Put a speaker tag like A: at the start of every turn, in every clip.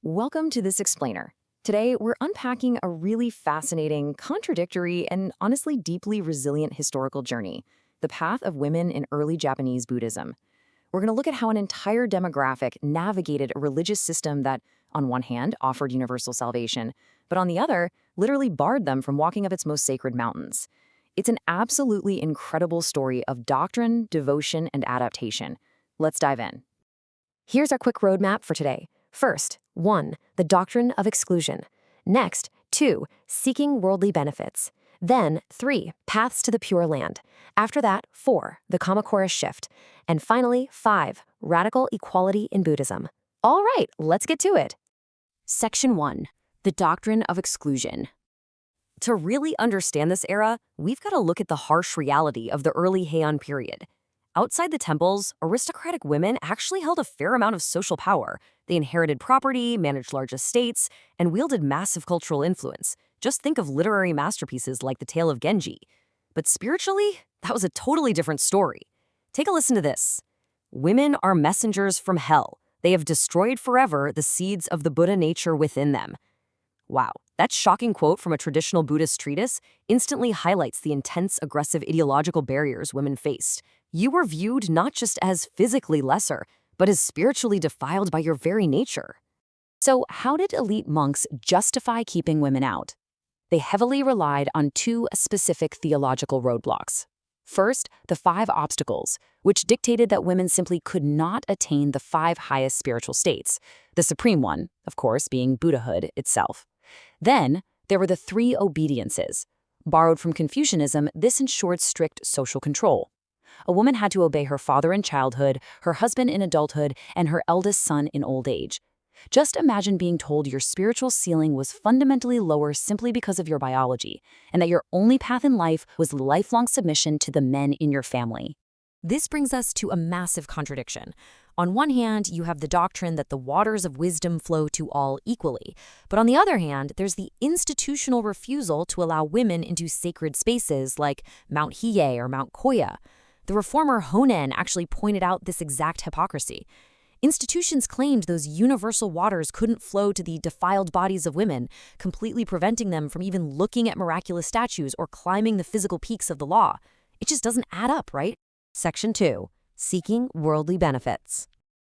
A: Welcome to this explainer. Today, we're unpacking a really fascinating, contradictory, and honestly deeply resilient historical journey, the path of women in early Japanese Buddhism. We're going to look at how an entire demographic navigated a religious system that, on one hand, offered universal salvation, but on the other, literally barred them from walking up its most sacred mountains. It's an absolutely incredible story of doctrine, devotion, and adaptation. Let's dive in.
B: Here's our quick roadmap for today. First, 1. The doctrine of exclusion. Next, 2. Seeking worldly benefits. Then, 3. Paths to the Pure Land. After that, 4. The Kamakura shift. And finally, 5. Radical equality in Buddhism. All right, let's get to it.
A: Section 1. The doctrine of exclusion. To really understand this era, we've got to look at the harsh reality of the early Heian period. Outside the temples, aristocratic women actually held a fair amount of social power. They inherited property, managed large estates, and wielded massive cultural influence. Just think of literary masterpieces like The Tale of Genji. But spiritually, that was a totally different story. Take a listen to this. Women are messengers from hell. They have destroyed forever the seeds of the Buddha nature within them. Wow, that shocking quote from a traditional Buddhist treatise instantly highlights the intense, aggressive ideological barriers women faced. You were viewed not just as physically lesser, but as spiritually defiled by your very nature. So how did elite monks justify keeping women out? They heavily relied on two specific theological roadblocks. First, the 5 obstacles, which dictated that women simply could not attain the 5 highest spiritual states, the supreme one, of course, being Buddhahood itself. Then, there were the 3 obediences. Borrowed from Confucianism, this ensured strict social control. A woman had to obey her father in childhood, her husband in adulthood, and her eldest son in old age. Just imagine being told your spiritual ceiling was fundamentally lower simply because of your biology, and that your only path in life was lifelong submission to the men in your family. This brings us to a massive contradiction. On one hand, you have the doctrine that the waters of wisdom flow to all equally. But on the other hand, there's the institutional refusal to allow women into sacred spaces like Mount Hiei or Mount Koya. The reformer Hōnen actually pointed out this exact hypocrisy. Institutions claimed those universal waters couldn't flow to the defiled bodies of women, completely preventing them from even looking at miraculous statues or climbing the physical peaks of the law. It just doesn't add up, right? Section 2. Seeking worldly benefits.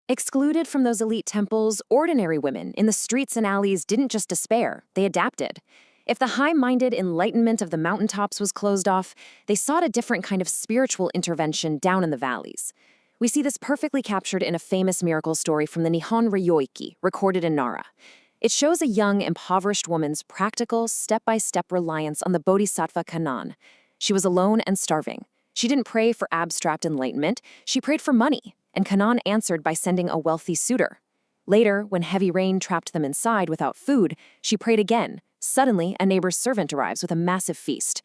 A: Excluded from those elite temples, ordinary women in the streets and alleys didn't just despair, they adapted. If the high-minded enlightenment of the mountaintops was closed off, they sought a different kind of spiritual intervention down in the valleys. We see this perfectly captured in a famous miracle story from the Nihon Ryoiki, recorded in Nara. It shows a young, impoverished woman's practical, step-by-step reliance on the Bodhisattva Kannon. She was alone and starving. She didn't pray for abstract enlightenment, she prayed for money, and Kannon answered by sending a wealthy suitor. Later, when heavy rain trapped them inside without food, she prayed again. Suddenly, a neighbor's servant arrives with a massive feast.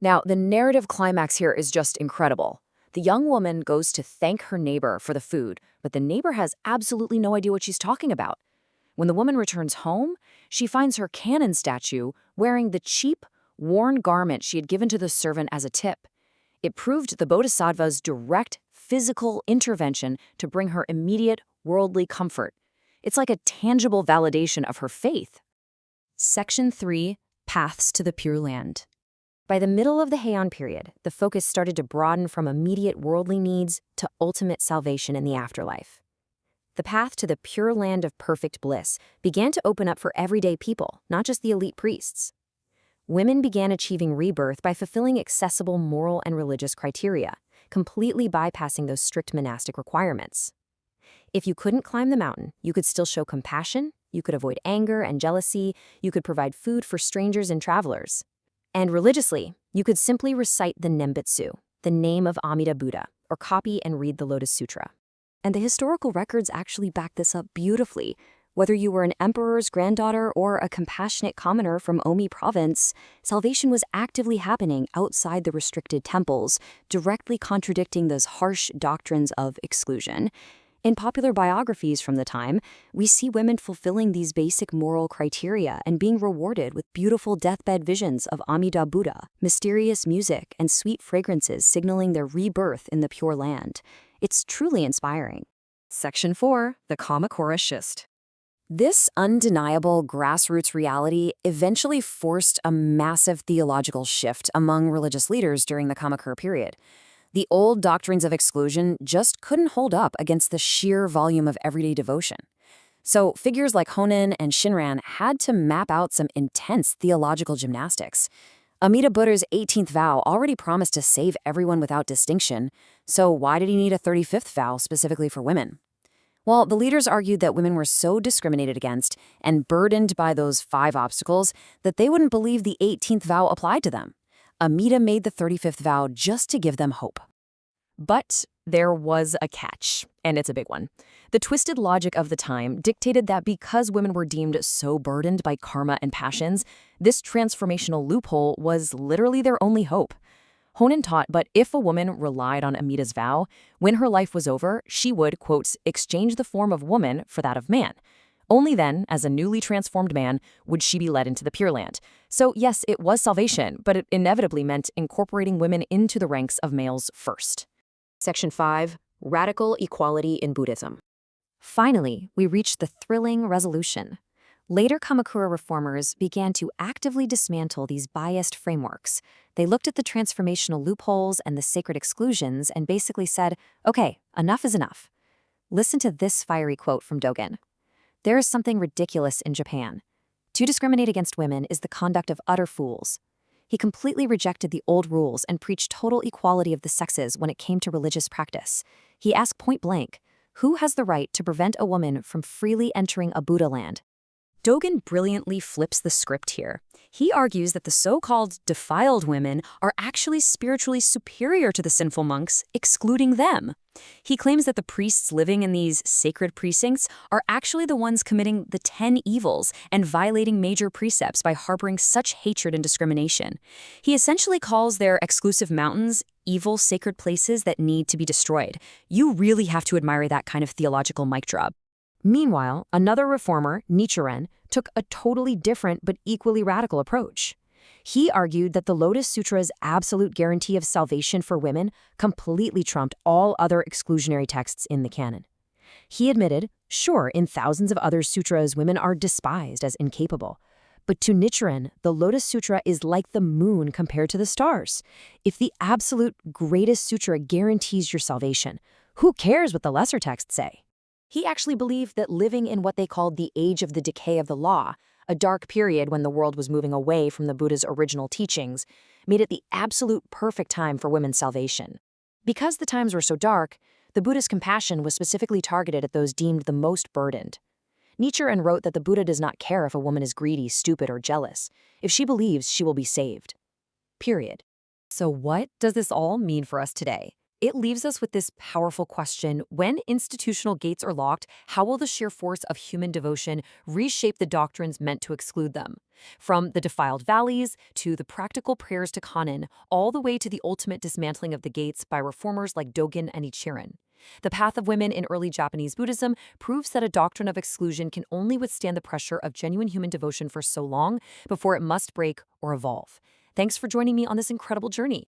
A: Now, the narrative climax here is just incredible. The young woman goes to thank her neighbor for the food, but the neighbor has absolutely no idea what she's talking about. When the woman returns home, she finds her Kannon statue wearing the cheap, worn garment she had given to the servant as a tip. It proved the Bodhisattva's direct physical intervention to bring her immediate worldly comfort. It's like a tangible validation of her faith. Section 3. Paths to the Pure Land. By the middle of the Heian period, the focus started to broaden from immediate worldly needs to ultimate salvation in the afterlife. The path to the pure land of perfect bliss began to open up for everyday people, not just the elite priests. Women began achieving rebirth by fulfilling accessible moral and religious criteria, completely bypassing those strict monastic requirements. If you couldn't climb the mountain, you could still show compassion, you could avoid anger and jealousy, you could provide food for strangers and travelers. And religiously, you could simply recite the Nembutsu, the name of Amida Buddha, or copy and read the Lotus Sutra. And the historical records actually back this up beautifully. Whether you were an emperor's granddaughter or a compassionate commoner from Omi province, salvation was actively happening outside the restricted temples, directly contradicting those harsh doctrines of exclusion. In popular biographies from the time, we see women fulfilling these basic moral criteria and being rewarded with beautiful deathbed visions of Amida Buddha, mysterious music, and sweet fragrances signaling their rebirth in the Pure Land. It's truly inspiring. Section 4. The Kamakura Schist. This undeniable grassroots reality eventually forced a massive theological shift among religious leaders during the Kamakura period. The old doctrines of exclusion just couldn't hold up against the sheer volume of everyday devotion. So figures like Hōnen and Shinran had to map out some intense theological gymnastics. Amida Buddha's 18th vow already promised to save everyone without distinction, so why did he need a 35th vow specifically for women? Well, the leaders argued that women were so discriminated against and burdened by those 5 obstacles that they wouldn't believe the 18th vow applied to them. Amida made the 35th vow just to give them hope. But there was a catch, and it's a big one. The twisted logic of the time dictated that because women were deemed so burdened by karma and passions, this transformational loophole was literally their only hope. Hōnen taught, but if a woman relied on Amida's vow, when her life was over, she would, quote, exchange the form of woman for that of man. Only then, as a newly transformed man, would she be led into the Pure Land. So yes, it was salvation, but it inevitably meant incorporating women into the ranks of males first.
B: Section 5. Radical Equality in Buddhism. Finally, we reached the thrilling resolution. Later Kamakura reformers began to actively dismantle these biased frameworks. They looked at the transformational loopholes and the sacred exclusions and basically said, okay, enough is enough. Listen to this fiery quote from Dōgen. There is something ridiculous in Japan. To discriminate against women is the conduct of utter fools. He completely rejected the old rules and preached total equality of the sexes when it came to religious practice. He asked point blank, who has the right to prevent a woman from freely entering a Buddha land?
A: Dōgen brilliantly flips the script here. He argues that the so-called defiled women are actually spiritually superior to the sinful monks, excluding them. He claims that the priests living in these sacred precincts are actually the ones committing the 10 evils and violating major precepts by harboring such hatred and discrimination. He essentially calls their exclusive mountains evil sacred places that need to be destroyed. You really have to admire that kind of theological mic drop.
B: Meanwhile, another reformer, Nichiren, took a totally different but equally radical approach. He argued that the Lotus Sutra's absolute guarantee of salvation for women completely trumped all other exclusionary texts in the canon. He admitted, sure, in thousands of other sutras women are despised as incapable. But to Nichiren, the Lotus Sutra is like the moon compared to the stars. If the absolute greatest sutra guarantees your salvation, who cares what the lesser texts say? He actually believed that living in what they called the age of the decay of the law, a dark period when the world was moving away from the Buddha's original teachings, made it the absolute perfect time for women's salvation. Because the times were so dark, the Buddha's compassion was specifically targeted at those deemed the most burdened. Nichiren wrote that the Buddha does not care if a woman is greedy, stupid, or jealous. If she believes, she will be saved. Period.
A: So what does this all mean for us today? It leaves us with this powerful question: when institutional gates are locked, how will the sheer force of human devotion reshape the doctrines meant to exclude them? From the defiled valleys to the practical prayers to Kannon, all the way to the ultimate dismantling of the gates by reformers like Dōgen and Nichiren. The path of women in early Japanese Buddhism proves that a doctrine of exclusion can only withstand the pressure of genuine human devotion for so long before it must break or evolve. Thanks for joining me on this incredible journey.